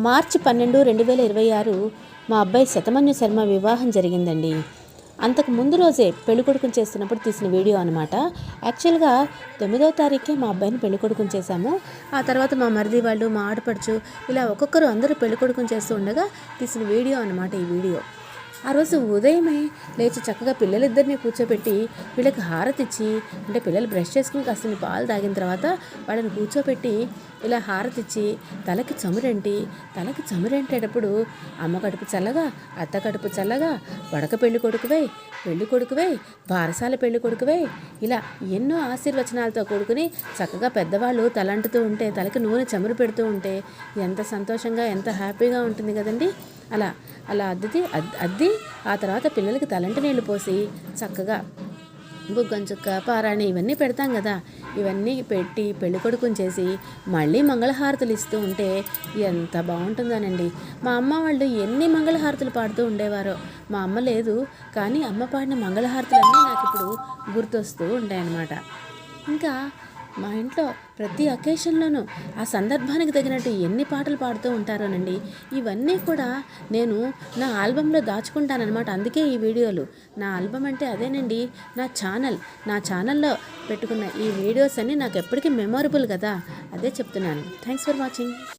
మార్చి 12, 2026 మా అబ్బాయి శతమన్యు శర్మ వివాహం జరిగిందండి. అంతకు ముందు రోజే పెళ్ళికొడుకుని చేస్తున్నప్పుడు తీసిన వీడియో అనమాట. యాక్చువల్గా 9వ తారీఖే మా అబ్బాయిని పెళ్ళికొడుకుని చేశాము. ఆ తర్వాత మా మరిది వాళ్ళు, మా ఆడపడుచు ఇలా ఒక్కొక్కరు అందరూ పెళ్ళికొడుకుని చేస్తూ ఉండగా తీసిన వీడియో అనమాట ఈ వీడియో. ఆ రోజు ఉదయమే లేచి చక్కగా పిల్లలిద్దరినీ కూర్చోబెట్టి వీళ్ళకి హారతి ఇచ్చి, అంటే పిల్లలు బ్రష్ చేసుకుని కాస్త పాలు తాగిన తర్వాత వాళ్ళని కూర్చోబెట్టి ఇలా హారతి ఇచ్చి తలకి చమురెంటేటప్పుడు అమ్మ కడుపు చల్లగా, అత్త కడుపు చల్లగా, వడక పెళ్లి కొడుకువై బారసాల పెళ్లి కొడుకువై ఇలా ఎన్నో ఆశీర్వచనాలతో కూడుకుని చక్కగా పెద్దవాళ్ళు తలంటుతూ ఉంటే, తలకి నూనె చమురు పెడుతూ ఉంటే ఎంత సంతోషంగా, ఎంత హ్యాపీగా ఉంటుంది కదండి. అలా అద్ది ఆ తర్వాత పిల్లలకి తలంటి నీళ్ళు పోసి చక్కగా బుగ్గం చుక్క, పారాణి ఇవన్నీ పెడతాం కదా. ఇవన్నీ పెట్టి పెళ్ళికొడుకుని చేసి మళ్ళీ మంగళహారతులు ఇస్తూ ఉంటే ఎంత బాగుంటుందోనండి. మా అమ్మ వాళ్ళు ఎన్ని మంగళహారతులు పాడుతూ ఉండేవారో. మా అమ్మ లేదు కానీ అమ్మ పాడిన మంగళహారతులన్నీ నాకు ఇప్పుడు గుర్తొస్తూ ఉంటాయన్నమాట. ఇంకా మా ఇంట్లో ప్రతి అకేషన్లోనూ ఆ సందర్భానికి తగినట్టు ఎన్ని పాటలు పాడుతూ ఉంటారోనండి. ఇవన్నీ కూడా నేను నా ఆల్బంలో దాచుకుంటానన్నమాట. అందుకే ఈ వీడియోలు. నా ఆల్బమ్ అంటే అదేనండి, నా ఛానల్లో పెట్టుకున్న ఈ వీడియోస్ అన్నీ నాకు ఎప్పటికీ మెమొరబుల్ కదా, అదే చెప్తున్నాను. Thanks for watching.